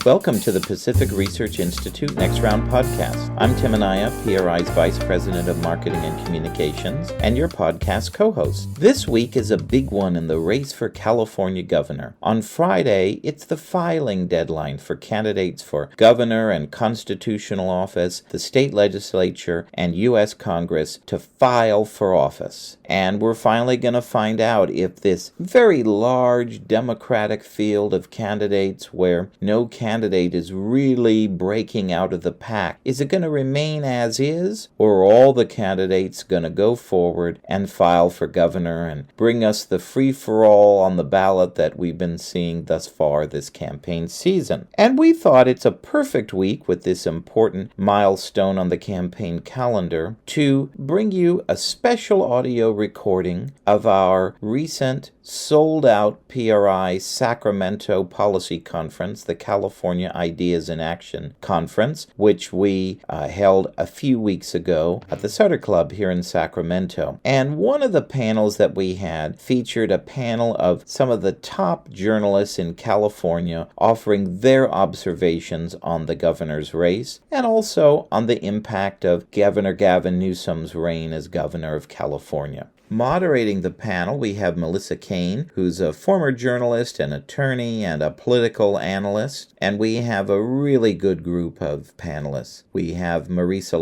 Welcome to the Pacific Research Institute Next Round podcast. I'm Tim Anaya, PRI's Vice President of Marketing and Communications, and your podcast co-host. This week is a big one in the race for California governor. On Friday, it's the filing deadline for candidates for governor and constitutional office, the state legislature, and U.S. Congress to file for office. And we're finally going to find out if this very large Democratic field of candidates where no candidate is really breaking out of the pack, is it going to remain as is, or are all the candidates going to go forward and file for governor and bring us the free-for-all on the ballot that we've been seeing thus far this campaign season? And we thought it's a perfect week with this important milestone on the campaign calendar to bring you a special audio recording of our recent sold-out PRI Sacramento Policy Conference, the California Ideas in Action Conference, which we held a few weeks ago at the Sutter Club here in Sacramento. And one of the panels that we had featured a panel of some of the top journalists in California offering their observations on the governor's race and also on the impact of Governor Gavin Newsom's reign as governor of California. Moderating the panel, we have Melissa Caen, who's a former journalist, an attorney, and a political analyst. And we have a really good group of panelists. We have Marisa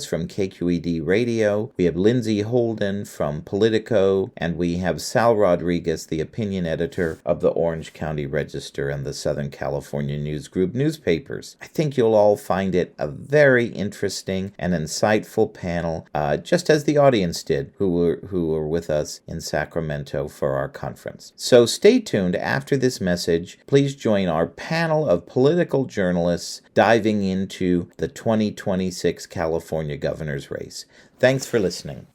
from KQED Radio. We have Lindsey Holden from Politico. And we have Sal Rodriguez, the opinion editor of the Orange County Register and the Southern California News Group newspapers. I think you'll all find it a very interesting and insightful panel, just as the audience did, who were with us in Sacramento for our conference. So stay tuned. After this message, please join our panel of political journalists diving into the 2026 California governor's race. Thanks for listening.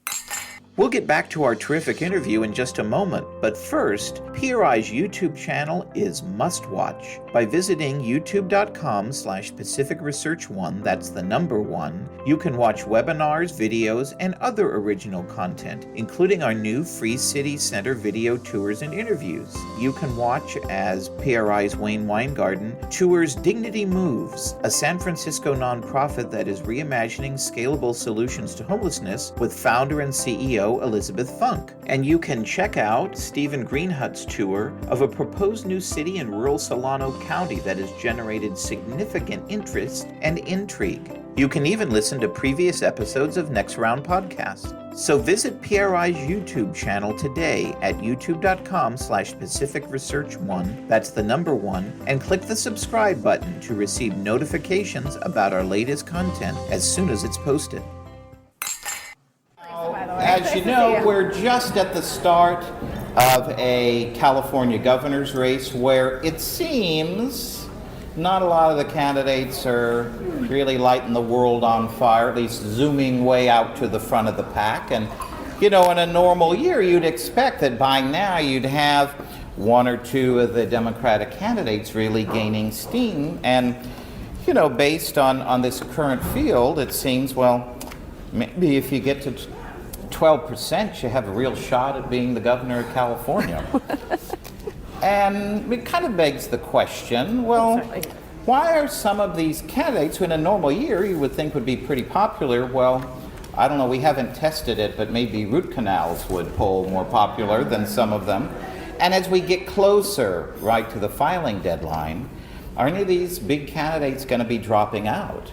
We'll get back to our terrific interview in just a moment, but first, PRI's YouTube channel is must watch. By visiting youtube.com/Pacific Research 1, that's the number 1, you can watch webinars, videos, and other original content, including our new Free City Center video tours and interviews. You can watch as PRI's Wayne Weingarten tours Dignity Moves, a San Francisco nonprofit that is reimagining scalable solutions to homelessness with founder and CEO Elizabeth Funk. And you can check out Stephen Greenhut's tour of a proposed new city in rural Solano County that has generated significant interest and intrigue. You can even listen to previous episodes of Next Round Podcast. So visit PRI's YouTube channel today at youtube.com/Pacific Research 1, that's the number 1, and click the subscribe button to receive notifications about our latest content as soon as it's posted. As you know, we're just at the start of a California governor's race where it seems not a lot of the candidates are really lighting the world on fire, at least zooming way out to the front of the pack. And, you know, in a normal year, you'd expect that by now you'd have one or two of the Democratic candidates really gaining steam. And, you know, based on this current field, it seems, well, maybe if you get to 12%, you have a real shot at being the governor of California. And it kind of begs the question, well, why are some of these candidates who in a normal year you would think would be pretty popular? Well, I don't know, we haven't tested it, but maybe root canals would poll more popular than some of them. And as we get closer, right, to the filing deadline, are any of these big candidates going to be dropping out?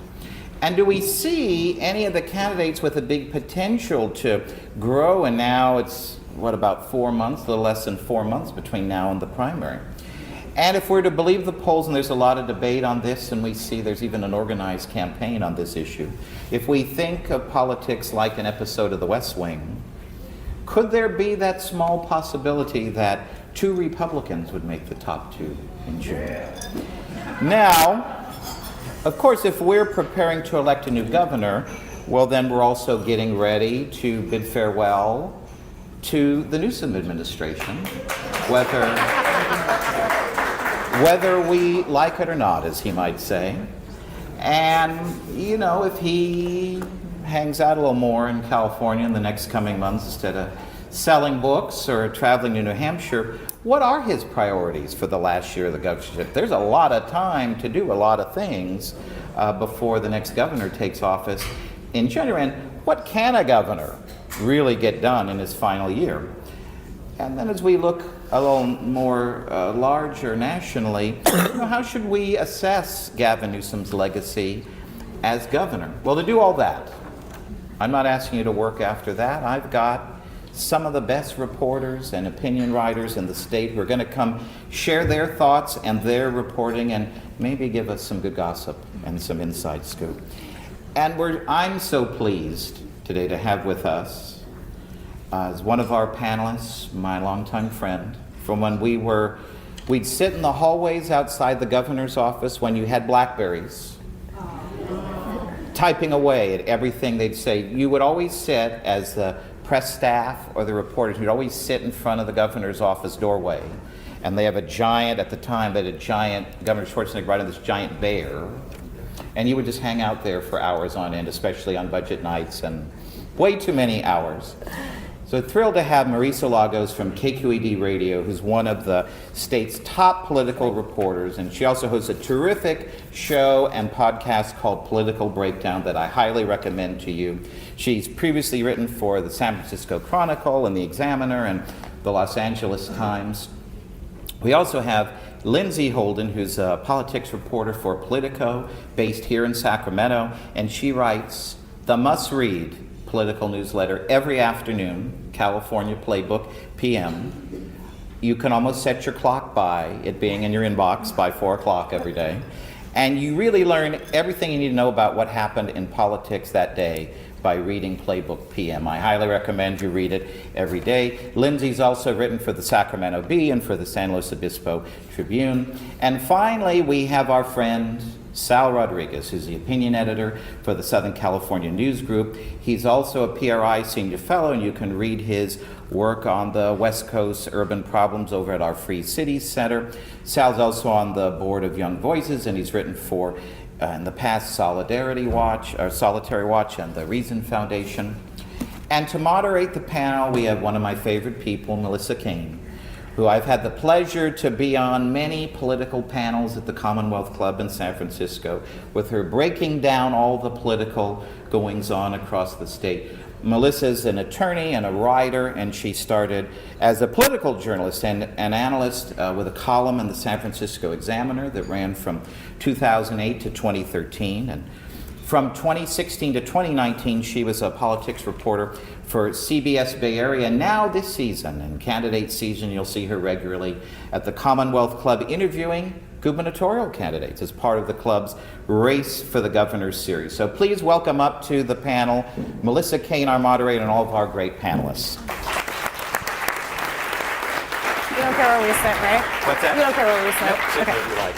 And do we see any of the candidates with a big potential to grow? And now it's, about 4 months, a little less than 4 months between now and the primary. And if we're to believe the polls, and there's a lot of debate on this, and we see there's even an organized campaign on this issue, if we think of politics like an episode of The West Wing, could there be that small possibility that 2 Republicans would make the top 2 in June? Now, of course, if we're preparing to elect a new governor, well, then we're also getting ready to bid farewell to the Newsom administration, whether we like it or not, as he might say. And, you know, if he hangs out a little more in California in the next coming months instead of selling books or traveling to New Hampshire, what are his priorities for the last year of the governorship? There's a lot of time to do a lot of things before the next governor takes office in January. And what can a governor really get done in his final year? And then as we look a little more larger nationally, how should we assess Gavin Newsom's legacy as governor? Well, to do all that, I'm not asking you to work after that. I've got some of the best reporters and opinion writers in the state who are going to come share their thoughts and their reporting and maybe give us some good gossip and some inside scoop. And I'm so pleased today to have with us as one of our panelists, my longtime friend, from when we'd sit in the hallways outside the governor's office when you had Blackberries, typing away at everything they'd say. You would always sit as the press staff or the reporters who'd always sit in front of the governor's office doorway, and they have a giant, at the time, they had a giant, Governor Schwarzenegger brought in this giant bear, and you would just hang out there for hours on end, especially on budget nights, and way too many hours. So thrilled to have Marisa Lagos from KQED Radio, who's one of the state's top political reporters, and she also hosts a terrific show and podcast called Political Breakdown that I highly recommend to you. She's previously written for the San Francisco Chronicle and the Examiner and the Los Angeles Times. We also have Lindsey Holden, who's a politics reporter for Politico, based here in Sacramento, and she writes the must-read political newsletter every afternoon, California Playbook PM. You can almost set your clock by it being in your inbox by 4 o'clock every day. And you really learn everything you need to know about what happened in politics that day by reading Playbook PM. I highly recommend you read it every day. Lindsey's also written for the Sacramento Bee and for the San Luis Obispo Tribune. And finally, we have our friend Sal Rodriguez, who's the opinion editor for the Southern California News Group. He's also a PRI senior fellow, and you can read his work on the West Coast urban problems over at our Free Cities Center. Sal's also on the board of Young Voices, and he's written for, in the past, Solitary Watch, and the Reason Foundation. And to moderate the panel, we have one of my favorite people, Melissa Caen, who I've had the pleasure to be on many political panels at the Commonwealth Club in San Francisco, with her breaking down all the political goings-on across the state. Melissa's an attorney and a writer, and she started as a political journalist and an analyst with a column in the San Francisco Examiner that ran from 2008 to 2013. And from 2016 to 2019, she was a politics reporter for CBS Bay Area. And now this season, in candidate season, you'll see her regularly at the Commonwealth Club interviewing gubernatorial candidates as part of the club's Race for the Governor series. So please welcome up to the panel Melissa Caen, our moderator, and all of our great panelists. You don't care where we sit, right? What's that? You don't care where we sit? Nope, sit okay. where you like.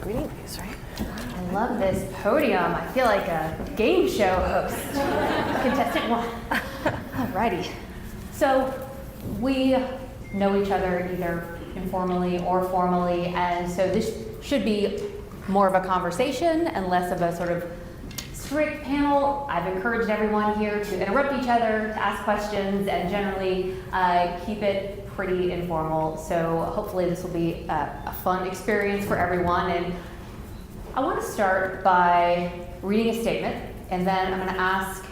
Greeting views, right? I love this podium. I feel like a game show host. Contestant one. Alrighty. So we know each other either informally or formally, and so this should be more of a conversation and less of a sort of strict panel. I've encouraged everyone here to interrupt each other, to ask questions, and generally keep it pretty informal. So hopefully this will be a fun experience for everyone. And I want to start by reading a statement, and then I'm going to ask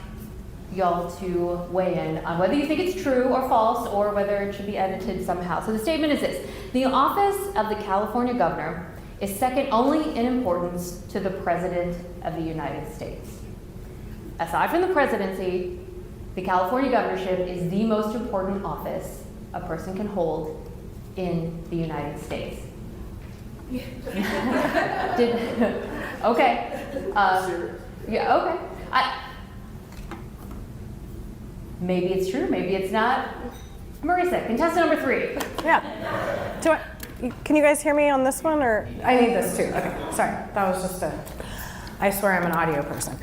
y'all to weigh in on whether you think it's true or false, or whether it should be edited somehow. So the statement is this: the office of the California governor is second only in importance to the President of the United States. Aside from the presidency, the California governorship is the most important office a person can hold in the United States. Okay. Yeah, okay. Maybe it's true, maybe it's not. Marisa, contestant number 3. Yeah. Can you guys hear me on this one, or I need this too? Okay, sorry. That was just I swear I'm an audio person.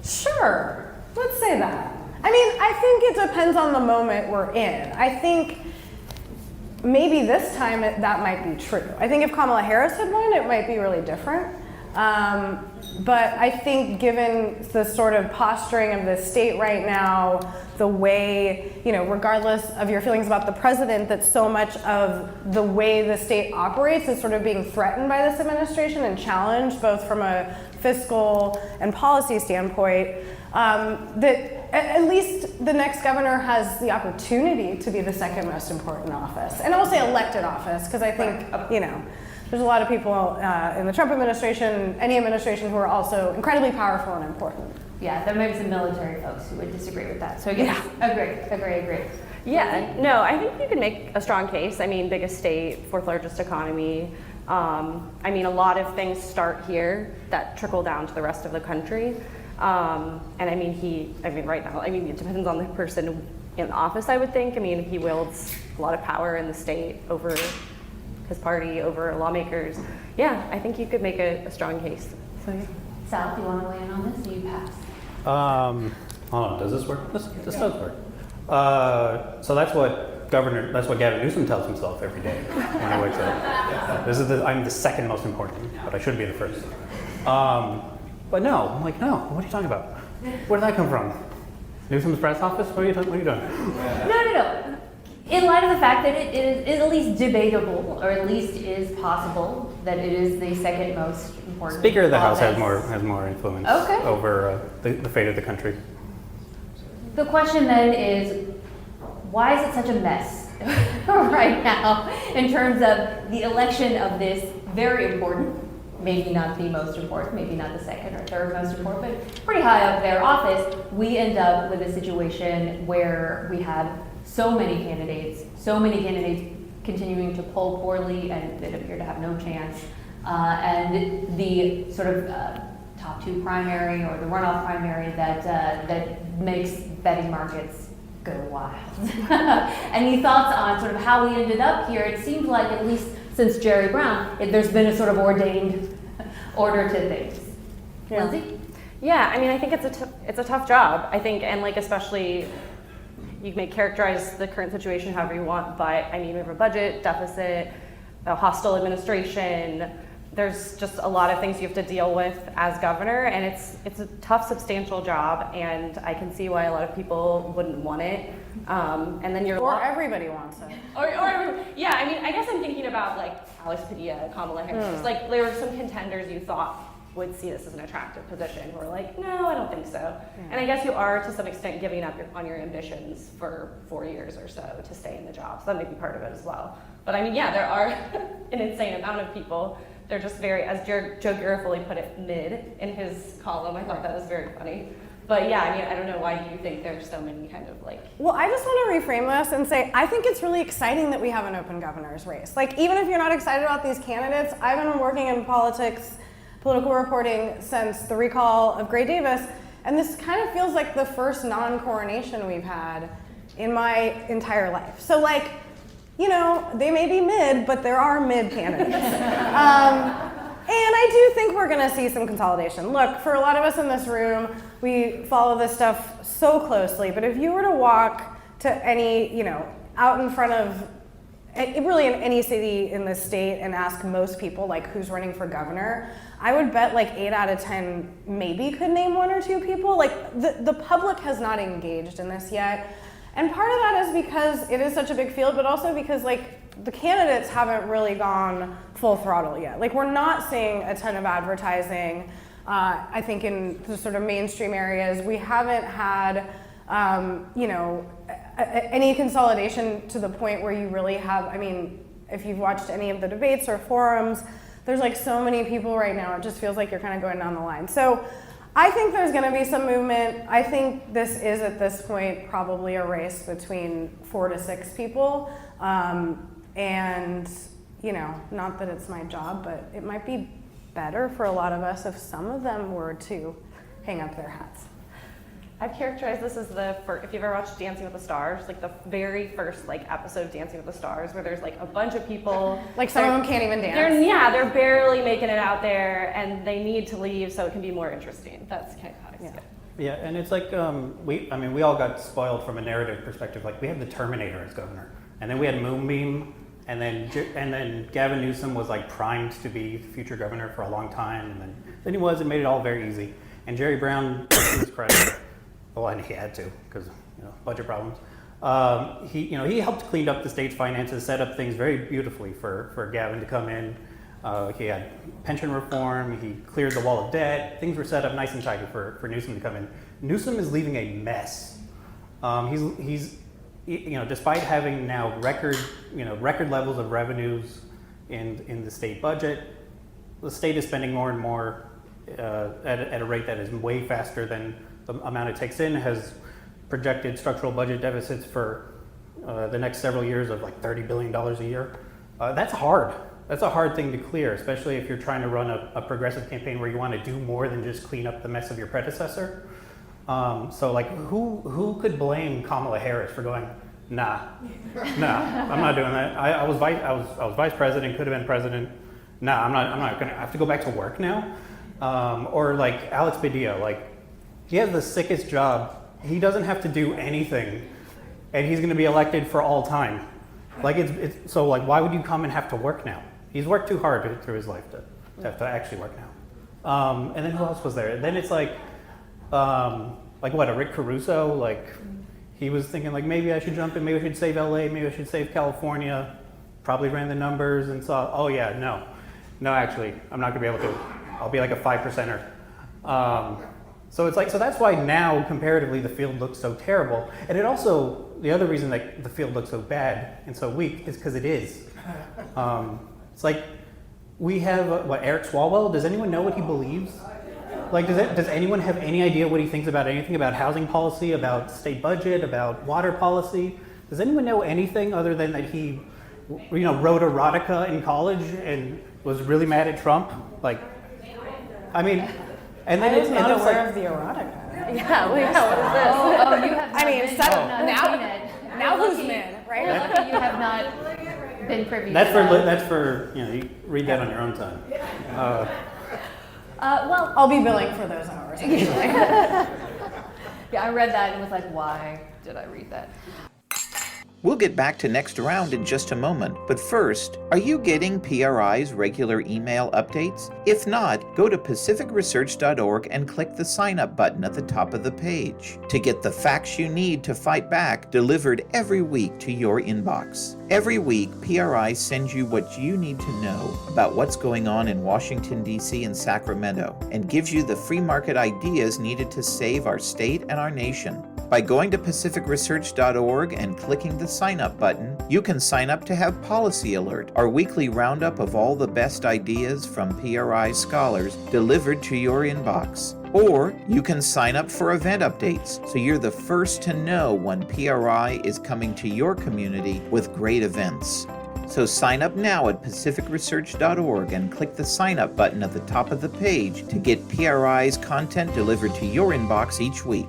Sure, let's say that. I mean, I think it depends on the moment we're in. I think maybe this time that might be true. I think if Kamala Harris had won, it might be really different. But I think given the sort of posturing of the state right now, the way, regardless of your feelings about the president, that so much of the way the state operates is sort of being threatened by this administration and challenged both from a fiscal and policy standpoint, that at least the next governor has the opportunity to be the second most important office. And I'll say elected office, because I think, there's a lot of people in the Trump administration, any administration, who are also incredibly powerful and important. Yeah, there may be some military folks who would disagree with that. So yes, agree. Yeah, no, I think you can make a strong case. I mean, biggest state, fourth largest economy. I mean, a lot of things start here that trickle down to the rest of the country. And right now, it depends on the person in office, I would think. I mean, he wields a lot of power in the state over his party, over lawmakers. Yeah, I think you could make a strong case. So yeah. Sal, do you want to weigh in on this? Or you pass? Does this work? This does work. So that's what Gavin Newsom tells himself every day when he wakes up. I'm the second most important, but I should be the first. But no, I'm like, no, what are you talking about? Where did that come from? Newsom's press office? What are you doing? No. In light of the fact that it is at least debatable, or at least is possible, that it is the second most important. Speaker of the House office. has more influence Okay. over the fate of the country. The question then is, why is it such a mess right now in terms of the election of this very important, maybe not the most important, maybe not the second or third most important, but pretty high up there office? We end up with a situation where we have so many candidates continuing to poll poorly and that appear to have no chance. And the sort of top two primary or the runoff primary that makes betting markets go wild. Any thoughts on sort of how we ended up here? It seemed like, at least since Jerry Brown, there's been a sort of ordained order to things. Yeah. Lindsey? Yeah, I think it's a tough job. I think, and especially, you may characterize the current situation however you want, but we have a budget deficit, a hostile administration. There's just a lot of things you have to deal with as governor, and it's a tough, substantial job, and I can see why a lot of people wouldn't want it. And then Everybody wants it. I guess I'm thinking about Alex Padilla, Kamala Harris. There were some contenders you thought would see this as an attractive position who are like, no, I don't think so. Yeah. And I guess you are, to some extent, giving up on your ambitions for 4 years or so to stay in the job. So that may be part of it as well. But there are an insane amount of people. They're just very, as Joe Garofoli put it, mid in his column. I thought that was very funny. But I don't know, why do you think there's so many kind of Well, I just want to reframe this and say, I think it's really exciting that we have an open governor's race. Even if you're not excited about these candidates, I've been working in political reporting since the recall of Gray Davis, and this kind of feels like the first non-coronation we've had in my entire life. So they may be mid, but there are mid candidates. And I do think we're gonna see some consolidation. Look, for a lot of us in this room, we follow this stuff so closely, but if you were to walk to any, out in front of, really in any city in the state and ask most people who's running for governor, I would bet 8 out of 10 maybe could name 1 or 2 people. The public has not engaged in this yet. And part of that is because it is such a big field, but also because the candidates haven't really gone full throttle yet. We're not seeing a ton of advertising. I think in the sort of mainstream areas, we haven't had, any consolidation to the point where you really have, if you've watched any of the debates or forums, there's so many people right now, it just feels like you're kind of going down the line. So I think there's gonna be some movement. I think this is, at this point, probably a race between 4 to 6 people. And, not that it's my job, but it might be better for a lot of us if some of them were to hang up their hats. I've characterized this as if you've ever watched Dancing with the Stars, the very first episode of Dancing with the Stars, where there's a bunch of people. Some of them can't even dance. They're barely making it out there, and they need to leave so it can be more interesting. That's kind of how I see it. Yeah, and it's we all got spoiled from a narrative perspective. We had the Terminator as governor, and then we had Moonbeam, And then Gavin Newsom was like primed to be future governor for a long time, and then he was, and made it all very easy. And Jerry Brown, to his credit, well, and he had to because budget problems. He helped clean up the state's finances, set up things very beautifully for Gavin to come in. He had pension reform. He cleared the wall of debt. Things were set up nice and tidy for Newsom to come in. Newsom is leaving a mess. He's despite having now record levels of revenues in the state budget, the state is spending more and more at a rate that is way faster than the amount it takes in, has projected structural budget deficits for the next several years of like $30 billion a year. That's hard. That's a hard thing to clear, especially if you're trying to run a progressive campaign where you want to do more than just clean up the mess of your predecessor. So like, who could blame Kamala Harris for going, nah, I'm not doing that. I was vice president, could have been president. Nah, I'm not gonna have to go back to work now. Or like Alex Padilla, like he has the sickest job. He doesn't have to do anything, and he's gonna be elected for all time. Like it's so like, why would you come and have to work now? He's worked too hard through his life to have to actually work now. And then who else was there? And then it's like what, a Rick Caruso? Like he was thinking like, maybe I should jump in, maybe I should save LA, maybe I should save California. Probably ran the numbers and saw, oh yeah, no, actually, I'm not gonna be able to. I'll be like a 5%er. So it's like, so that's why now comparatively the field looks so terrible. And it also, the other reason that the field looks so bad and so weak is because it is. It's like, we have, Eric Swalwell, does anyone know what he believes? Like, does anyone have any idea what he thinks about anything, about housing policy, about state budget, about water policy? Does anyone know anything other than that he, wrote erotica in college and was really mad at Trump? Like, I mean, and then I was not aware like, of the erotica. Yeah, what is this? Oh, you have not now who's mid, right? You're lucky you have not been privy to that's that. for you read that on your own time. Well, I'll be billing for those hours. yeah, I read that and was like, why did I read that? We'll get back to next round in just a moment, but first, are you getting PRI's regular email updates? If not, go to pacificresearch.org and click the sign up button at the top of the page to get the facts you need to fight back delivered every week to your inbox. Every week, PRI sends you what you need to know about what's going on in Washington, D.C. and Sacramento, and gives you the free market ideas needed to save our state and our nation. By going to pacificresearch.org and clicking the sign up button, you can sign up to have Policy Alert, our weekly roundup of all the best ideas from PRI scholars delivered to your inbox. Or you can sign up for event updates so you're the first to know when PRI is coming to your community with great events. So sign up now at pacificresearch.org and click the sign up button at the top of the page to get PRI's content delivered to your inbox each week.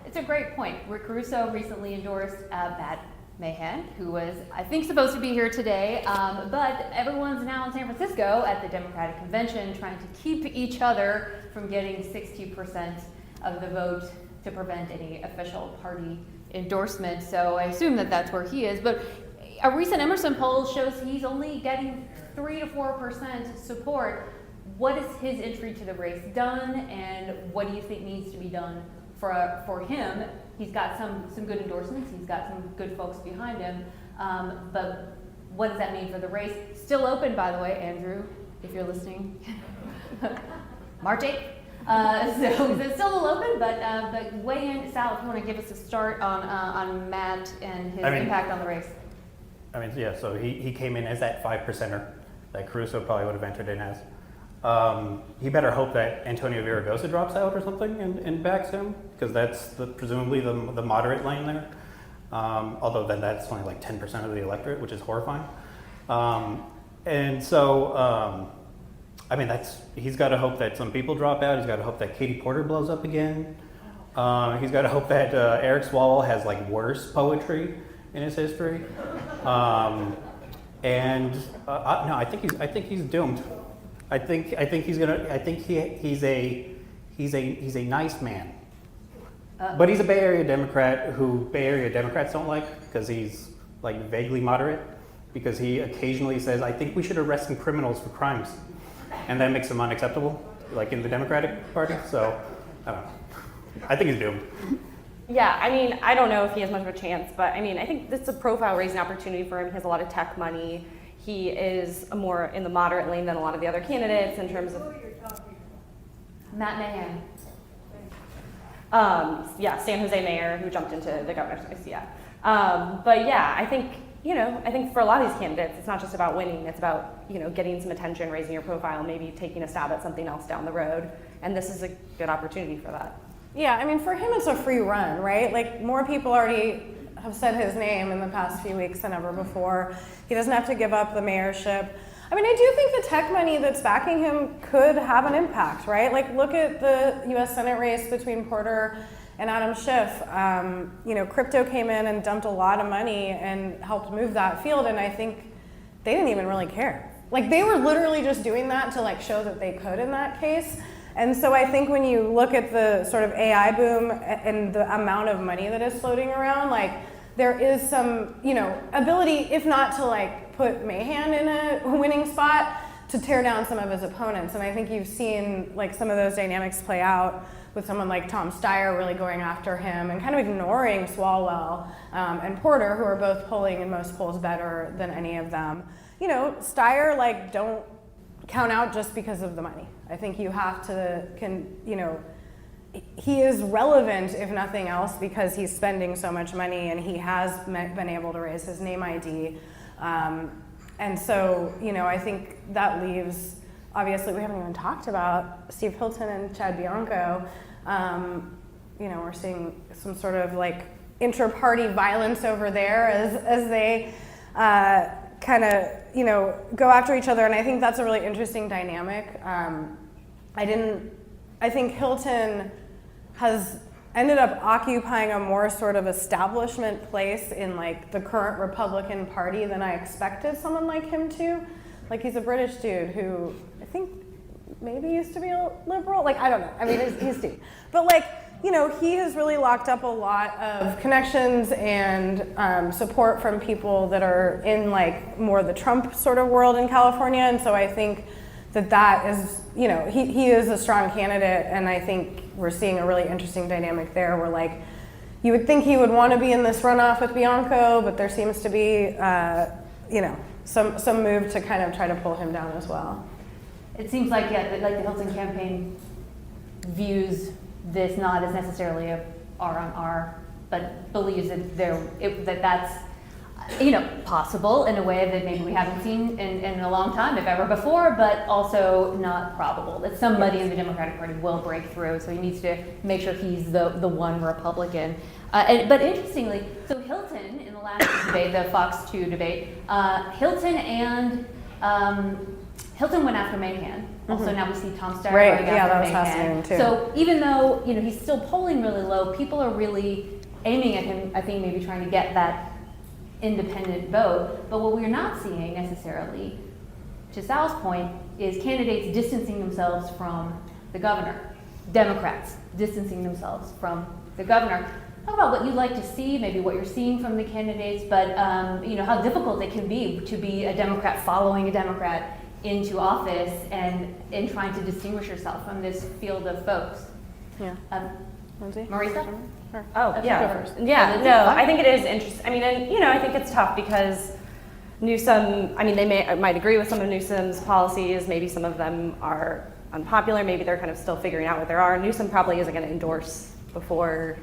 It's a great point. Rick Caruso recently endorsed Matt Mahan, who was, I think, supposed to be here today, but everyone's now in San Francisco at the Democratic Convention trying to keep each other from getting 60% of the vote to prevent any official party endorsement. So I assume that that's where he is. But a recent Emerson poll shows he's only getting 3 to 4% support. What has his entry to the race done, and what do you think needs to be done for him? He's got some good endorsements. He's got some good folks behind him. But what does that mean for the race? Still open, by the way, Andrew, if you're listening. March 8th. So it's still a little open, but weigh in, Sal, if you want to give us a start on Matt and his impact on the race. Yeah, so he came in as that 5%er that Caruso probably would have entered in as. He better hope that Antonio Villaraigosa drops out or something and backs him, because that's presumably the moderate lane there. Although then that's only like 10% of the electorate, which is horrifying. He's got to hope that some people drop out. He's got to hope that Katie Porter blows up again. He's got to hope that Eric Swalwell has like worse poetry in his history. No, I think he's doomed. I think he's a nice man, But he's a Bay Area Democrat who Bay Area Democrats don't like because he's like vaguely moderate, because he occasionally says, I think we should arrest some criminals for crimes. And that makes him unacceptable, like in the Democratic Party. So, I don't know. I think he's doomed. Yeah, I mean, I don't know if he has much of a chance, but I mean, I think this is a profile raising opportunity for him. He has a lot of tech money. He is more in the moderate lane than a lot of the other candidates in terms of... Matt Mahan. Yeah, San Jose mayor who jumped into the governor's race, yeah. But yeah, I think, I think for a lot of these candidates, it's not just about winning, it's about, getting some attention, raising your profile, maybe taking a stab at something else down the road. And this is a good opportunity for that. Yeah, I mean, for him, it's a free run, right? Like, more people already have said his name in the past few weeks than ever before. He doesn't have to give up the mayorship. I mean, I do think the tech money that's backing him could have an impact, right? Like, look at the US Senate race between Porter and Adam Schiff. Crypto came in and dumped a lot of money and helped move that field, and I think they didn't even really care. Like, they were literally just doing that to, like, show that they could in that case. And so I think when you look at the sort of AI boom and the amount of money that is floating around, like, there is some, ability, if not to, like, put Mahan in a winning spot, to tear down some of his opponents. And I think you've seen, like, some of those dynamics play out with someone like Tom Steyer really going after him and kind of ignoring Swalwell and Porter, who are both polling in most polls better than any of them. Steyer, like, don't count out just because of the money. I think you have to, he is relevant, if nothing else, because he's spending so much money and he has been able to raise his name ID. And so, I think that leaves, obviously, we haven't even talked about Steve Hilton and Chad Bianco. We're seeing some sort of, like, inter-party violence over there as they kind of, go after each other. And I think that's a really interesting dynamic. I think Hilton has ended up occupying a more sort of establishment place in, like, the current Republican Party than I expected someone like him to. Like, he's a British dude who I think maybe used to be a liberal. Like, I don't know. I mean, he's Steve. But, like, he has really locked up a lot of connections and support from people that are in, like, more the Trump sort of world in California. And so I think that is, he is a strong candidate, and I think we're seeing a really interesting dynamic there where, like, you would think he would want to be in this runoff with Bianco, but there seems to be, some move to kind of try to pull him down as well. It seems like, the Hilton campaign views this not as necessarily a R on R, but believes that that's possible in a way that maybe we haven't seen in a long time, if ever before, but also not probable, that somebody in the Democratic Party will break through. So he needs to make sure he's the one Republican. But interestingly, so Hilton, in the last debate, the Fox 2 debate, Hilton went after Mahan. Also, now we see Tom Steyer going after Mahan. Too. So even though he's still polling really low, people are really aiming at him, I think, maybe trying to get that independent vote. But what we're not seeing necessarily, to Sal's point, is candidates distancing themselves from the governor. Democrats distancing themselves from the governor. Talk about what you'd like to see, maybe what you're seeing from the candidates, but how difficult it can be to be a Democrat following a Democrat into office and in trying to distinguish yourself from this field of folks. Yeah. Lindsey? Marisa? Oh, yeah. Yeah, no, I think it is interesting. I mean, and, I think it's tough because Newsom, I mean, they might agree with some of Newsom's policies. Maybe some of them are unpopular. Maybe they're kind of still figuring out what they are. Newsom probably isn't going to endorse before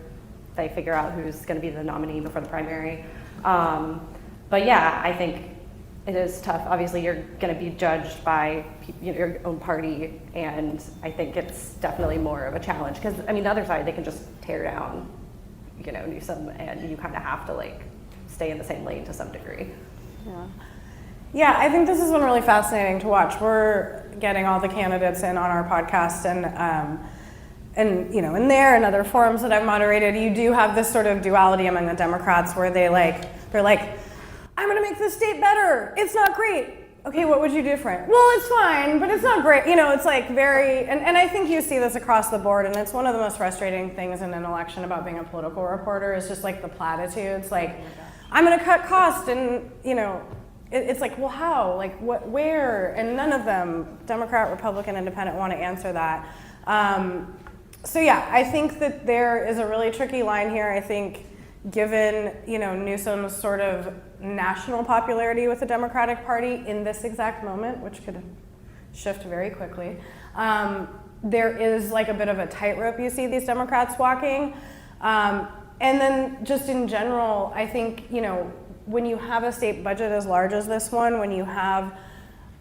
they figure out who's going to be the nominee before the primary. But yeah, I think it is tough. Obviously, you're going to be judged by your own party, and I think it's definitely more of a challenge because, I mean, the other side, they can just tear down, Newsom, and you kind of have to, like, stay in the same lane to some degree. Yeah, I think this has been really fascinating to watch. We're getting all the candidates in on our podcast, and in there and other forums that I've moderated, you do have this sort of duality among the Democrats where they're like, I'm going to make this state better. It's not great. okay, what would you do different? Well, it's fine, but it's not great. You know, it's like very, and I think you see this across the board, and it's one of the most frustrating things in an election about being a political reporter is just like the platitudes, like, I'm gonna cut costs, and you know, it's like, well, how? Like, what, where? And none of them, Democrat, Republican, Independent, want to answer that. So yeah, I think that there is a really tricky line here. I think given, you know, Newsom's sort of national popularity with the Democratic Party in this exact moment, which could shift very quickly, there is like a bit of a tightrope you see these Democrats walking. And then just in general, I think, you know, when you have a state budget as large as this one, when you have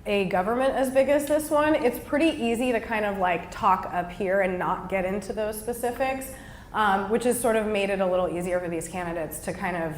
a government as big as this one, it's pretty easy to kind of like talk up here and not get into those specifics, which has sort of made it a little easier for these candidates to kind of,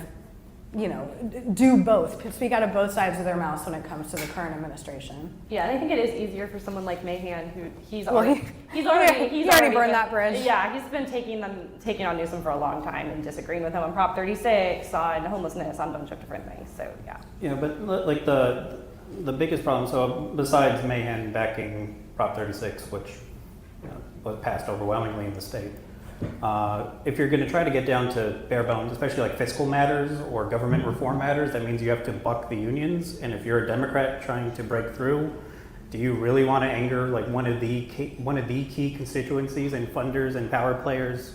you know, do both, speak out of both sides of their mouths when it comes to the current administration. Yeah, and I think it is easier for someone like Mahan, who he's Well, already burned that bridge. Yeah, he's been taking on Newsom for a long time and disagreeing with him on Prop 36, on homelessness, on a bunch of different things. So yeah. Yeah, but like the biggest problem. So besides Mahan backing Prop 36, which was passed overwhelmingly in the state. If you're going to try to get down to bare bones, especially like fiscal matters or government reform matters, that means you have to buck the unions. And if you're a Democrat trying to break through, do you really want to anger like one of the key constituencies and funders and power players?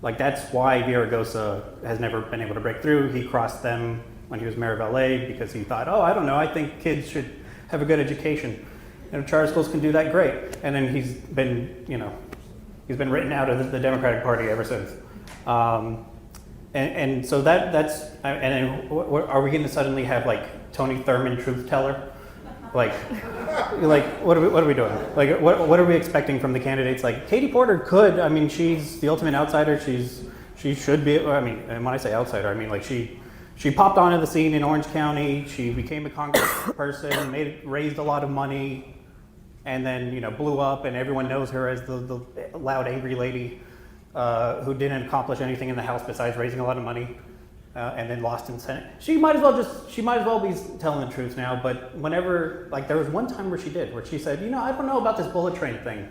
Like that's why Villaraigosa has never been able to break through. He crossed them when he was mayor of LA because he thought, oh, I don't know, I think kids should have a good education. Charter schools can do that, great. And then he's been written out of the Democratic Party ever since. And so that's, and are we going to suddenly have like Tony Thurman truth teller? Like what are we doing? Like what are we expecting from the candidates? Like Katie Porter could, I mean, she's the ultimate outsider. She should be, I mean, and when I say outsider, I mean like she popped onto the scene in Orange County. She became a congressperson, raised a lot of money, and then blew up, and everyone knows her as the loud, angry lady who didn't accomplish anything in the House besides raising a lot of money, and then lost in Senate. She might as well be telling the truth now. But whenever, like, there was one time where she said, I don't know about this bullet train thing.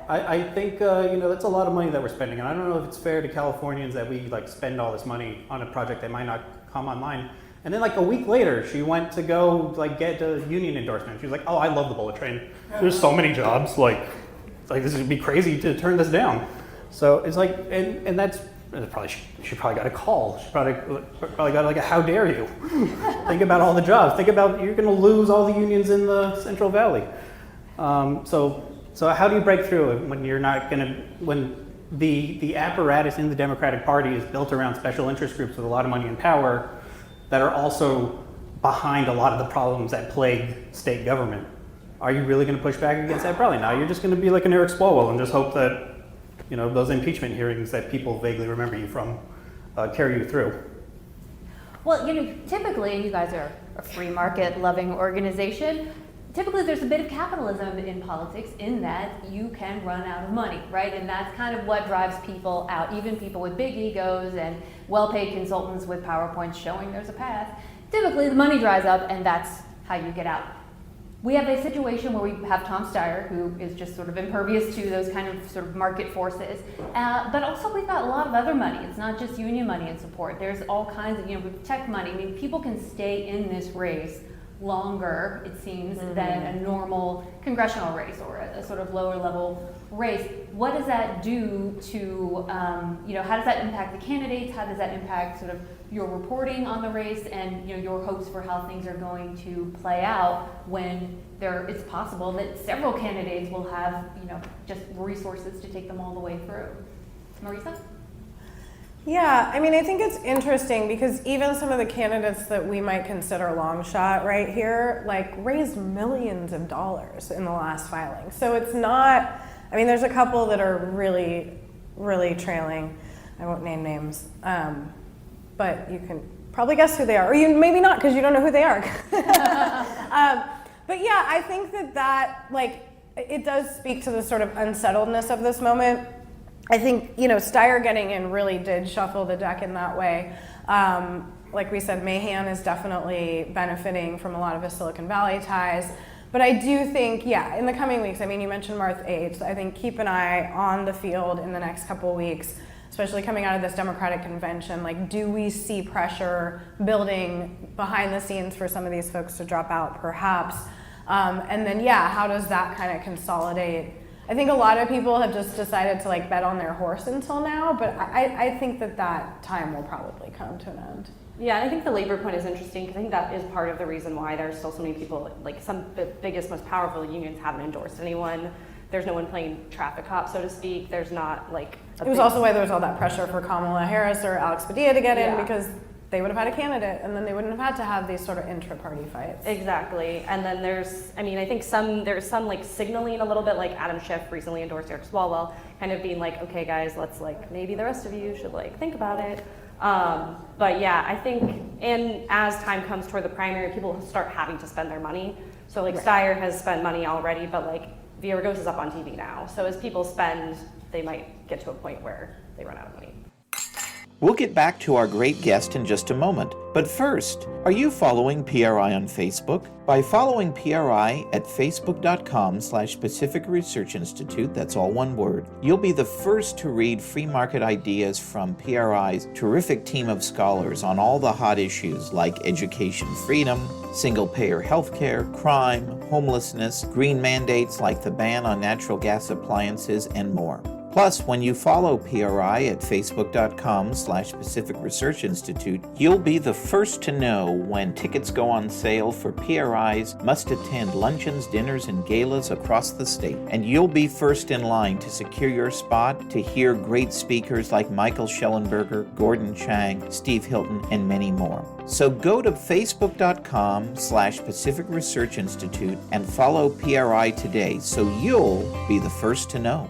I think that's a lot of money that we're spending, and I don't know if it's fair to Californians that we like spend all this money on a project that might not come online. And then like a week later, she went to go like get a union endorsement. She was like, "Oh, I love the bullet train. There's so many jobs. Like this would be crazy to turn this down." So it's like, and that's she probably got a call. She probably got like a "How dare you?" Think about all the jobs. Think about you're going to lose all the unions in the Central Valley. So how do you break through when you're not going to when the apparatus in the Democratic Party is built around special interest groups with a lot of money and power that are also behind a lot of the problems that plague state government? Are you really going to push back against that? Probably not. You're just going to be like an Eric Swalwell and just hope that those impeachment hearings that people vaguely remember you from carry you through. Well, typically, you guys are a free market loving organization. Typically, there's a bit of capitalism in politics in that you can run out of money, right? And that's kind of what drives people out, even people with big egos and well-paid consultants with PowerPoints showing there's a path. Typically, the money dries up, and that's how you get out. We have a situation where we have Tom Steyer, who is just sort of impervious to those kind of sort of market forces. But also, we've got a lot of other money. It's not just union money and support. There's all kinds of, tech money. I mean, people can stay in this race longer, it seems, than a normal congressional race or a sort of lower level race. What does that do to, how does that impact the candidates? How does that impact sort of your reporting on the race and your hopes for how things are going to play out when it's possible that several candidates will have, just resources to take them all the way through? Marisa? Yeah, I mean, I think it's interesting because even some of the candidates that we might consider long shot right here, like raised millions of dollars in the last filing. So it's not, I mean, there's a couple that are really, really trailing. I won't name names, but you can probably guess who they are, or you maybe not because you don't know who they are. But yeah, I think that like, it does speak to the sort of unsettledness of this moment. I think, Steyer getting in really did shuffle the deck in that way. like we said, Mahan is definitely benefiting from a lot of his Silicon Valley ties. But I do think, yeah, in the coming weeks, I mean, you mentioned Martha H. I think keep an eye on the field in the next couple of weeks, especially coming out of this Democratic convention. Like, do we see pressure building behind the scenes for some of these folks to drop out, perhaps? And then, yeah, how does that kind of consolidate? I think a lot of people have just decided to like bet on their horse until now, but I think that time will probably come to an end. Yeah, and I think the labor point is interesting because I think that is part of the reason why there's still so many people, like some of the biggest, most powerful unions haven't endorsed anyone. There's no one playing traffic cop, so to speak. There's not like it was also why there was all that pressure for Kamala Harris or Alex Padilla to get in, because they would have had a candidate and then they wouldn't have had to have these sort of intra-party fights. Exactly. And then there's, I mean, I think there's some like signaling a little bit, like Adam Schiff recently endorsed Eric Swalwell, kind of being like, okay guys, let's like, maybe the rest of you should like think about it. But yeah, I think, and as time comes toward the primary, people start having to spend their money. So like Steyer has spent money already, but like Villaraigosa is up on TV now. So as people spend, they might get to a point where they run out of money. We'll get back to our great guest in just a moment. But first, are you following PRI on Facebook? By following PRI at facebook.com/Pacific Research Institute, that's all one word, you'll be the first to read free market ideas from PRI's terrific team of scholars on all the hot issues like education freedom, single-payer healthcare, crime, homelessness, green mandates like the ban on natural gas appliances, and more. Plus, when you follow PRI at facebook.com/Pacific Research Institute, you'll be the first to know when tickets go on sale for PRI's must-attend luncheons, dinners, and galas across the state. And you'll be first in line to secure your spot to hear great speakers like Michael Schellenberger, Gordon Chang, Steve Hilton, and many more. So go to facebook.com/Pacific Research Institute and follow PRI today so you'll be the first to know.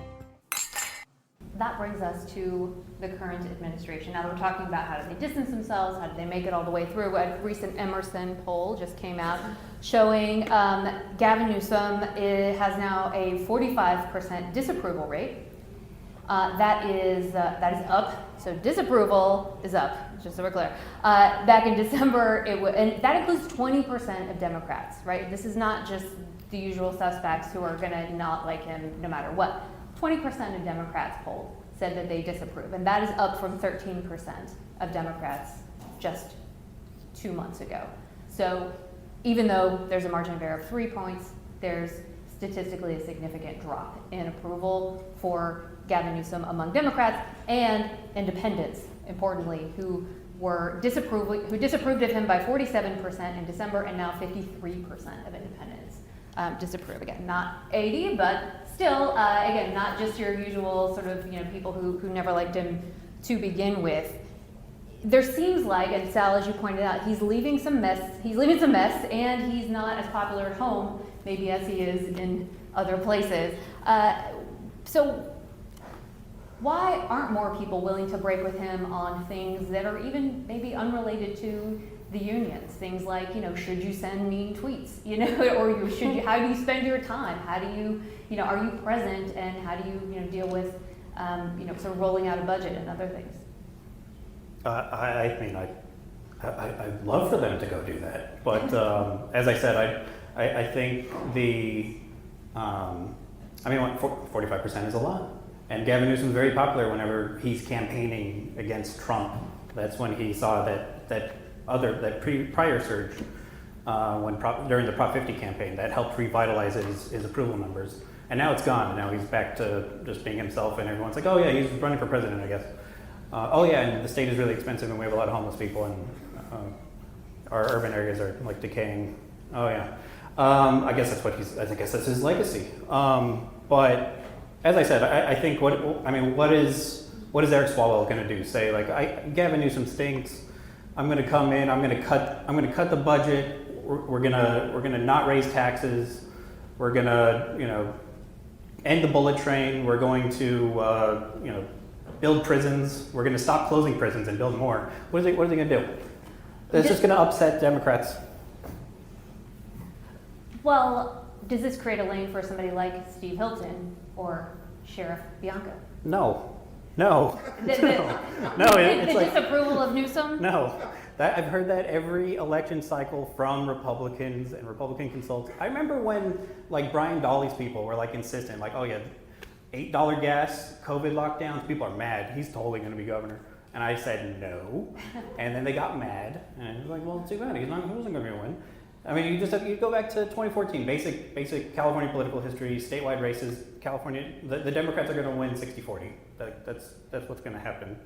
That brings us to the current administration. Now that we're talking about how did they distance themselves, how did they make it all the way through, a recent Emerson poll just came out showing Gavin Newsom has now a 45% disapproval rate. That is up, so disapproval is up, just so we're clear. Back in December, and that includes 20% of Democrats, right? This is not just the usual suspects who are gonna not like him no matter what. 20% of Democrats polled said that they disapprove, and that is up from 13% of Democrats just 2 months ago. So even though there's a margin of error of 3 points, there's statistically a significant drop in approval for Gavin Newsom among Democrats and independents, importantly, who disapproved of him by 47% in December, and now 53% of independents disapprove. Again, not 80, but still, again, not just your usual sort of people who never liked him to begin with. There seems like, and Sal, as you pointed out, he's leaving some mess, and he's not as popular at home maybe as he is in other places. So why aren't more people willing to break with him on things that are even maybe unrelated to the unions? Things like, should you send mean tweets, or how do you spend your time? How do you, are you present, and how do you, deal with, sort of rolling out a budget and other things? I'd love for them to go do that, but as I said, I think 45% is a lot, and Gavin Newsom is very popular whenever he's campaigning against Trump. That's when he saw that prior surge during the Prop 50 campaign that helped revitalize his approval numbers. And now it's gone. Now he's back to just being himself, and everyone's like, oh yeah, he's running for president, I guess. Oh yeah, and the state is really expensive, and we have a lot of homeless people, and our urban areas are like decaying. Oh yeah. I guess that's his legacy. But as I said, I think what is Eric Swalwell going to do? Say like, Gavin Newsom stinks. I'm going to come in. I'm going to cut the budget. We're gonna not raise taxes. We're gonna end the bullet train. We're going to build prisons. We're going to stop closing prisons and build more. What is he going to do? It's just going to upset Democrats. Well, does this create a lane for somebody like Steve Hilton or Sheriff Bianco? No. The It's like disapproval of Newsom? no. I've heard that every election cycle from Republicans and Republican consultants. I remember when like Brian Dolly's people were like insistent, like, oh yeah, $8 gas, COVID lockdowns, people are mad. He's totally going to be governor. And I said no. And then they got mad. And I was like, well, too bad. He wasn't going to win. I mean, you go back to 2014, basic California political history, statewide races. California, the Democrats are going to win 60-40. That's what's going to happen.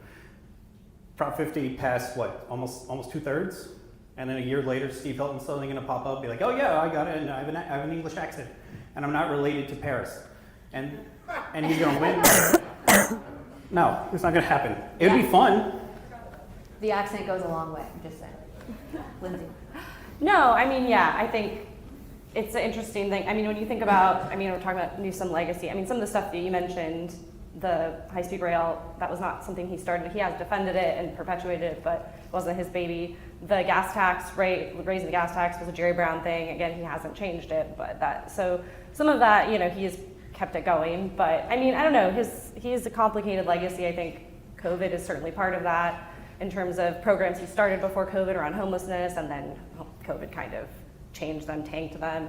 Prop 50 passed what, almost 2/3, and then a year later, Steve Hilton's suddenly going to pop up, and be like, oh yeah, I got it, and I have an English accent, and I'm not related to Paris, and he's going to win. No, it's not going to happen. It would be fun. The accent goes a long way. I'm just saying, Lindsey. No, I mean, yeah, I think it's an interesting thing. I mean, when you think about, I mean, we're talking about Newsom legacy. I mean, some of the stuff that you mentioned, the high-speed rail, that was not something he started. He has defended it and perpetuated it, but it wasn't his baby. The gas tax rate, raising the gas tax, was a Jerry Brown thing. Again, he hasn't changed it, but that, so some of that, you know, he has kept it going. But I mean, I don't know, he has a complicated legacy. I think COVID is certainly part of that, in terms of programs he started before COVID around homelessness, and then COVID kind of changed them, tanked them.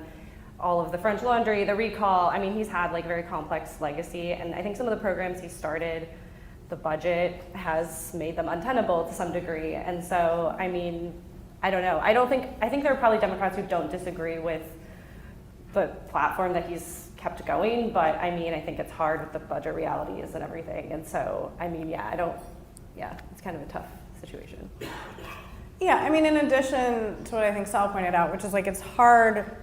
All of the French Laundry, the recall, I mean, he's had like a very complex legacy, and I think some of the programs he started, the budget has made them untenable to some degree. And so, I mean, I don't know. I think there are probably Democrats who don't disagree with the platform that he's kept going, but I mean, I think it's hard with the budget realities and everything. And so, I mean, it's kind of a tough situation. Yeah, I mean, in addition to what I think Sal pointed out, which is like it's hard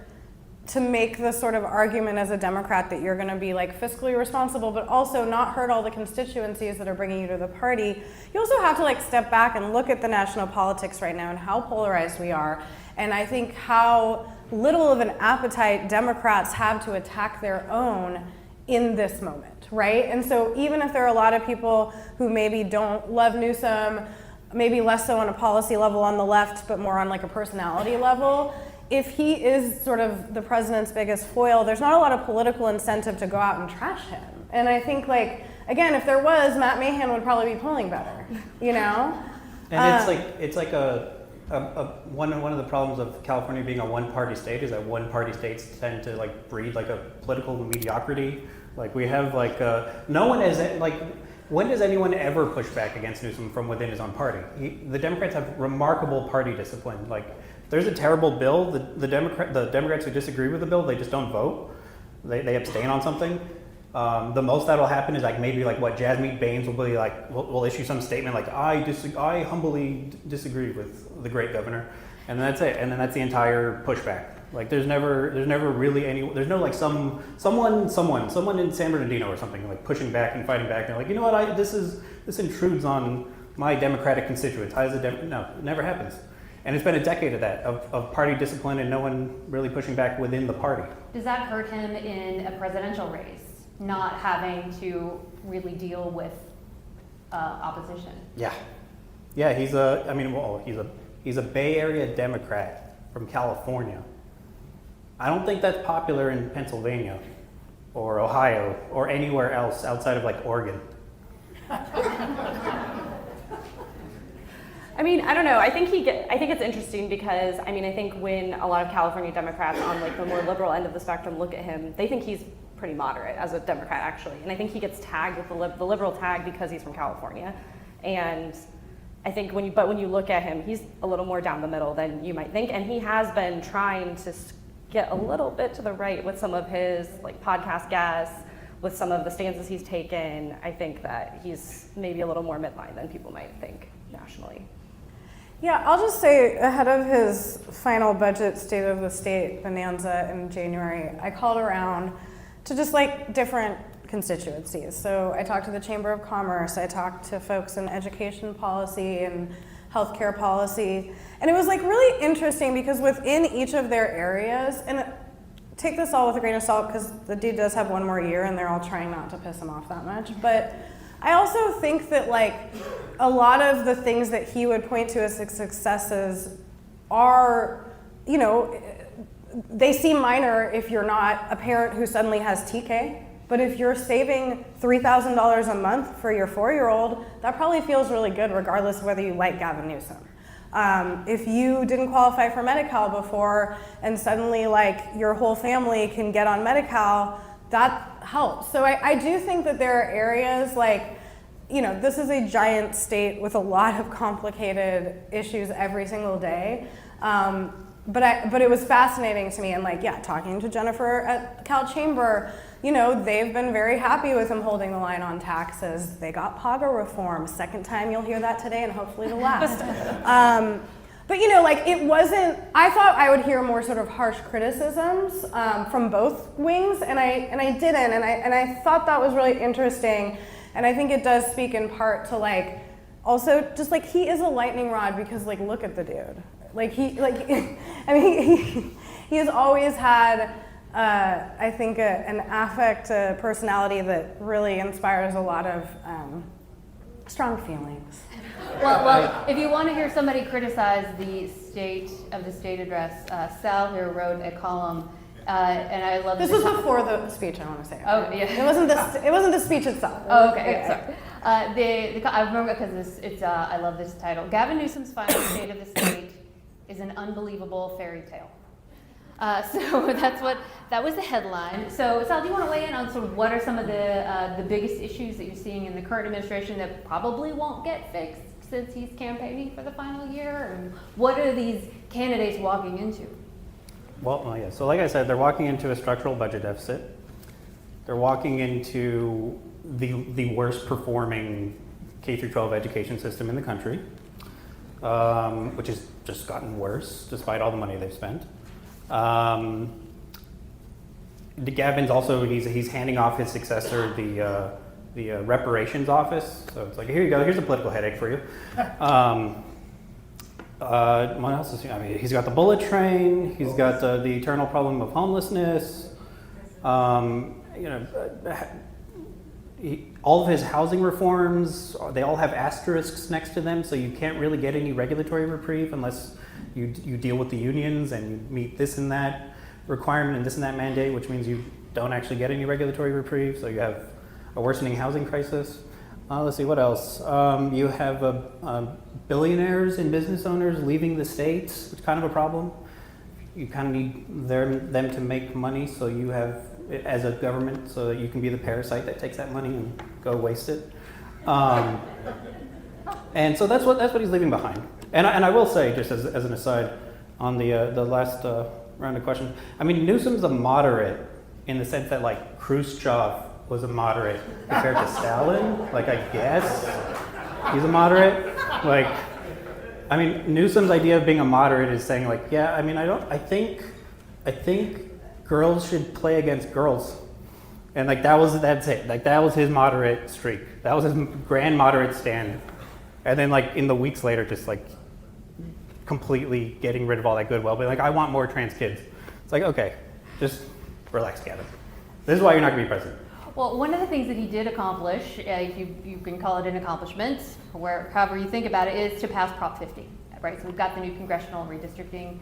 to make the sort of argument as a Democrat that you're going to be like fiscally responsible, but also not hurt all the constituencies that are bringing you to the party. You also have to like step back and look at the national politics right now and how polarized we are. And I think how little of an appetite Democrats have to attack their own in this moment, right? And so even if there are a lot of people who maybe don't love Newsom, maybe less so on a policy level on the left, but more on like a personality level, if he is sort of the president's biggest foil, there's not a lot of political incentive to go out and trash him. And I think, like, again, if there was, Matt Mahan would probably be polling better, you know? And it's like one of the problems of California being a one-party state is that one-party states tend to like breed like a political mediocrity. Like we have like no one is like. When does anyone ever push back against Newsom from within his own party? The Democrats have remarkable party discipline. Like, if there's a terrible bill, the Democrats who disagree with the bill, they just don't vote. They abstain on something. The most that'll happen is like maybe like what Jasmeet Bains will be like. Will issue some statement like I humbly disagree with the great governor, and then that's it. And then that's the entire pushback. Like there's never really there's no like someone in San Bernardino or something like pushing back and fighting back. They're like, you know what, this intrudes on my Democratic constituents. How does no, it never happens. And it's been a decade of that, of party discipline and no one really pushing back within the party. Does that hurt him in a presidential race, not having to really deal with opposition? Yeah, he's a Bay Area Democrat from California. I don't think that's popular in Pennsylvania or Ohio or anywhere else outside of like Oregon. I mean, I don't know. I think it's interesting because I think when a lot of California Democrats on like the more liberal end of the spectrum look at him, they think he's pretty moderate as a Democrat actually, and I think he gets tagged with the liberal tag because he's from California, and I think when you look at him, he's a little more down the middle than you might think, and he has been trying to get a little bit to the right with some of his like podcast guests, with some of the stances he's taken. I think that he's maybe a little more midline than people might think nationally. Yeah, I'll just say ahead of his final budget State of the State bonanza in January, I called around to just like different constituencies. So I talked to the Chamber of Commerce, I talked to folks in education policy and healthcare policy, and it was like really interesting because within each of their areas, and take this all with a grain of salt because the dude does have one more year and they're all trying not to piss him off that much, but I also think that like a lot of the things that he would point to as successes are, you know, they seem minor if you're not a parent who suddenly has TK, but if you're saving $3,000 a month for your 4-year-old, that probably feels really good regardless of whether you like Gavin Newsom. If you didn't qualify for Medi-Cal before and suddenly like your whole family can get on Medi-Cal, that helps. So I do think that there are areas like, you know, this is a giant state with a lot of complicated issues every single day. But it was fascinating to me, and like, yeah, talking to Jennifer at Cal Chamber, you know, they've been very happy with him holding the line on taxes. They got PAGA reform. Second time you'll hear that today, and hopefully the last. But you know, like, it wasn't, I thought I would hear more sort of harsh criticisms from both wings, and I didn't, and I thought that was really interesting, and I think it does speak in part to like, also just like, he is a lightning rod because like, look at the dude. Like he has always had, I think, an affect, a personality that really inspires a lot of strong feelings. Well, if you want to hear somebody criticize the state address, Sal here wrote a column, and I love this. This was before the speech, I want to say. Oh, yeah. It wasn't the speech itself. Oh, okay, sorry. I remember because I love this title. Gavin Newsom's final state of the state is an unbelievable fairy tale. So that was the headline. So Sal, do you want to weigh in on sort of what are some of the biggest issues that you're seeing in the current administration that probably won't get fixed since he's campaigning for the final year? And what are these candidates walking into? Well, yeah. So like I said, they're walking into a structural budget deficit. They're walking into the worst performing K-12 education system in the country, which has just gotten worse despite all the money they've spent. Gavin's also, he's handing off his successor the reparations office. So it's like, here you go, here's a political headache for you. What else is he? I mean, he's got the bullet train. He's got the eternal problem of homelessness. All of his housing reforms, they all have asterisks next to them, so you can't really get any regulatory reprieve unless you deal with the unions and you meet this and that requirement and this and that mandate, which means you don't actually get any regulatory reprieve, so you have a worsening housing crisis. Let's see, what else? You have billionaires and business owners leaving the states, which is kind of a problem. You kind of need them to make money, so you have, as a government, so that you can be the parasite that takes that money and go waste it. And so that's what he's leaving behind. And I will say, just as an aside, on the last round of questions, I mean, Newsom's a moderate in the sense that like Khrushchev was a moderate compared to Stalin. Like, I guess he's a moderate. Like, I mean, Newsom's idea of being a moderate is saying like, yeah, I mean, I think girls should play against girls. And like, that's it. Like, that was his moderate streak. That was his grand moderate stand. And then like in the weeks later, just like completely getting rid of all that goodwill. But like, I want more trans kids. It's like, okay, just relax, Gavin. This is why you're not gonna be president. Well, one of the things that he did accomplish, you can call it an accomplishment, however you think about it, is to pass Prop 50, right? So we've got the new congressional redistricting.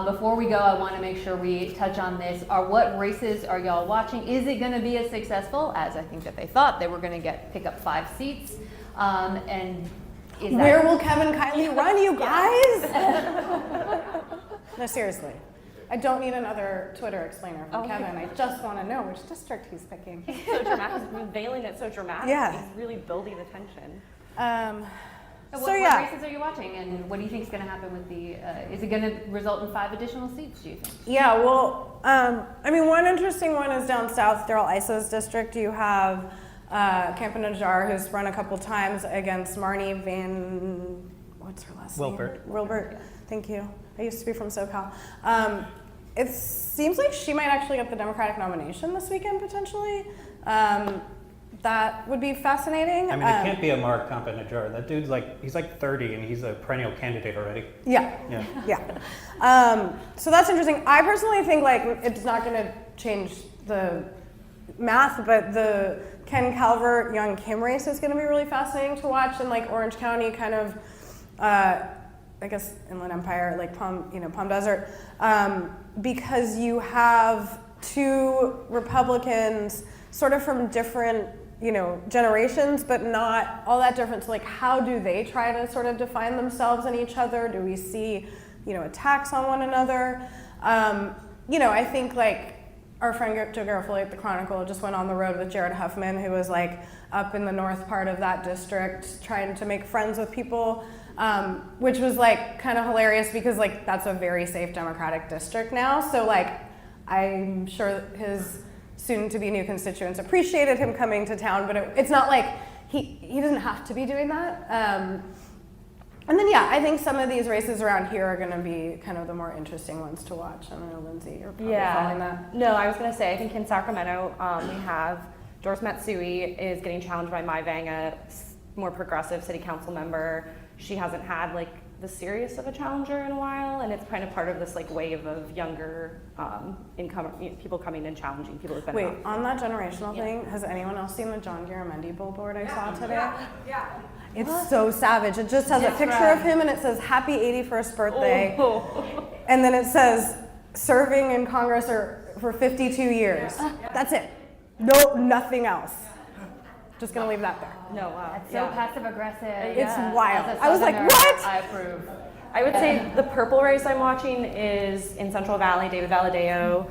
Before we go, I want to make sure we touch on this. What races are y'all watching? Is it going to be as successful as I think that they thought? They were going to pick up 5 seats. And is that... Where will Kevin Kiley run, you guys? No, seriously. I don't need another Twitter explainer from Kevin. I just want to know which district he's picking. He's so dramatic. He's unveiling it so dramatically. Yeah. He's really building the tension. What races are you watching, and what do you think is going to happen with the? Is it going to result in 5 additional seats? Do you think? Yeah. Well, I mean, one interesting one is down south, Daryl Isa's district. You have Camp-Najjar, who's run a couple times against Marnie Van. What's her last name? Wilbert. Thank you. I used to be from SoCal. It seems like she might actually get the Democratic nomination this weekend, potentially. That would be fascinating. I mean, it can't be a Mark Camp-Najjar. That dude's he's 30 and he's a perennial candidate already. Yeah. So that's interesting. I personally think it's not going to change the math, but the Ken Calvert Young Kim race is going to be really fascinating to watch in Orange County, kind of. I guess Inland Empire, Palm Desert, because you have 2 Republicans sort of from different, generations, but not all that different. So like, how do they try to sort of define themselves and each other? Do we see, attacks on one another? I think like our friend Joe Garofoli at the Chronicle just went on the road with Jared Huffman, who was like up in the north part of that district trying to make friends with people, which was like kind of hilarious because like that's a very safe Democratic district now. So like, I'm sure his soon-to-be new constituents appreciated him coming to town, but it's not like he doesn't have to be doing that. And then I think some of these races around here are going to be kind of the more interesting ones to watch. I don't know, Lindsey, you're probably following that. No, I was going to say, I think in Sacramento we have Doris Matsui is getting challenged by Mai Vang, a more progressive city council member. She hasn't had like the serious of a challenger in a while, and it's kind of part of this like wave of younger people coming and challenging people who've been Wait, on that generational thing, has anyone else seen the John Garamendi billboard I saw today? Yeah. It's so savage. It just has a picture of him and it says happy 81st birthday. Oh. And then it says serving in Congress for 52 years. That's it. No, nothing else. Just gonna leave that there. No, wow. It's so passive aggressive. It's wild. I was like, what? I approve. I would say the purple race I'm watching is in Central Valley, David Valadao.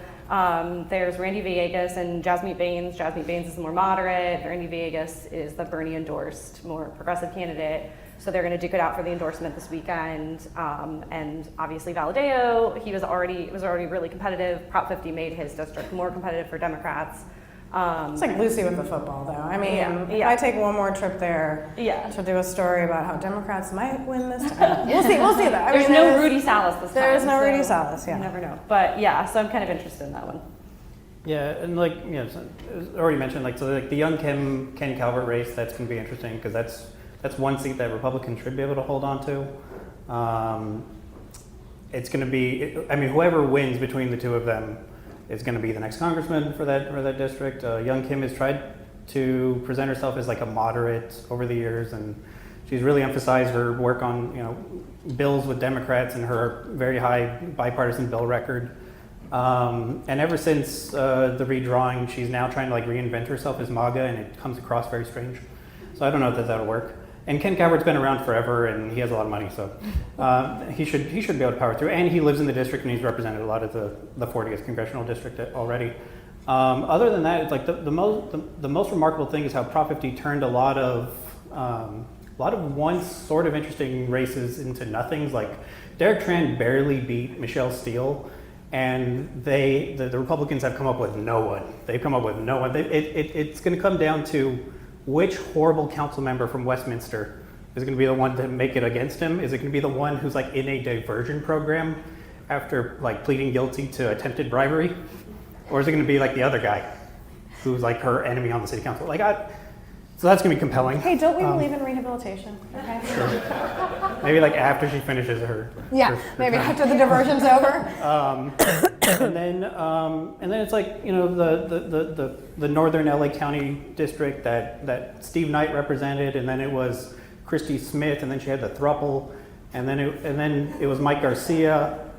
There's Randy Villegas and Jasmeet Bains. Jasmeet Bains is the more moderate. Randy Villegas is the Bernie endorsed, more progressive candidate. So they're going to duke it out for the endorsement this weekend. And obviously Valadao, it was already really competitive. Prop 50 made his district more competitive for Democrats. It's like Lucy with the football, though. I mean, if I take one more trip there to do a story about how Democrats might win this time, we'll see that. There's no Rudy Salas this time. There is no Rudy Salas, You never know. But so I'm kind of interested in that one. Yeah, and like, so it was already mentioned, like, so like the young Ken Calvert race, that's going to be interesting because that's one seat that Republicans should be able to hold on to. It's going to be, whoever wins between the two of them is going to be the next congressman for that district. Young Kim has tried to present herself as like a moderate over the years, and she's really emphasized her work on bills with Democrats and her very high bipartisan bill record. And ever since the redrawing, she's now trying to like reinvent herself as MAGA, and it comes across very strange. So I don't know if that'll work. And Ken Calvert's been around forever, and he has a lot of money, so he should be able to power through. And he lives in the district, and he's represented a lot of the 40th congressional district already. Other than that, it's like the most remarkable thing is how Prop 50 turned a lot of once sort of interesting races into nothings. Like Derek Tran barely beat Michelle Steele, and the Republicans have come up with no one. They've come up with no one. It's going to come down to which horrible council member from Westminster is going to be the one to make it against him. Is it going to be the one who's like in a diversion program after like pleading guilty to attempted bribery? Or is it going to be like the other guy who's like her enemy on the city council? So that's going to be compelling. Hey, don't we believe in rehabilitation? Okay. Sure. Maybe like after she finishes her. Yeah, maybe time. After the diversion's over. And then it's like, the northern LA County district that Steve Knight represented, and then it was Christy Smith, and then she had the thruple, and then it was Mike Garcia,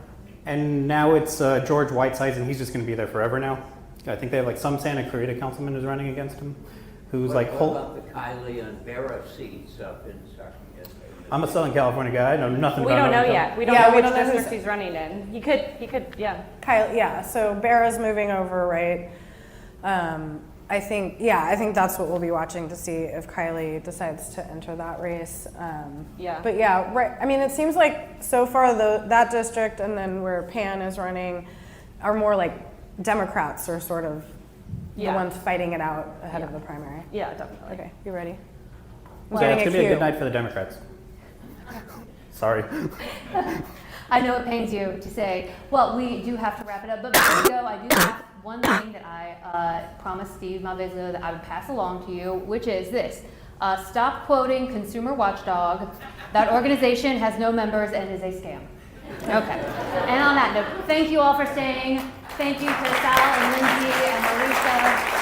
and now it's George Whitesides, and he's just going to be there forever now. I think they have like some Santa Clarita councilman who's running against him, who's what about the Kylie and Vera seats up in Sacramento? I'm a Southern California guy. I know nothing We about don't know it. yet. We don't know which district he's running in. He could, yeah. Kyle, so Bara's moving over, right? I think that's what we'll be watching to see if Kylie decides to enter that race. But right. I mean, it seems like so far that district and then where Pan is running are more like Democrats are sort of the ones fighting it out ahead of the primary. Yeah, definitely. Okay, you ready? So it's going to be a good night for the Democrats. Sorry. I know it pains you to say, well, we do have to wrap it up, but before we go, I do have one thing that I promised Steve Malvezzo that I would pass along to you, which is this. Stop quoting Consumer Watchdog. That organization has no members and is a scam. Okay. And on that note, thank you all for staying. Thank you to Sal and Lindsey and Marisa.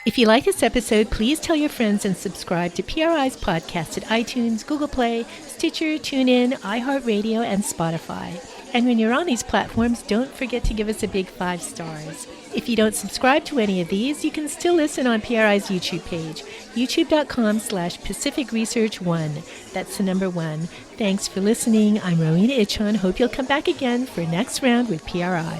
If you like this episode, please tell your friends and subscribe to PRI's podcast at iTunes, Google Play, Stitcher, TuneIn, iHeartRadio, and Spotify. And when you're on these platforms, don't forget to give us a big 5 stars. If you don't subscribe to any of these, you can still listen on PRI's YouTube page, youtube.com/Pacific Research 1. That's the number 1. Thanks for listening. I'm Rowena Ichon. Hope you'll come back again for Next Round with PRI.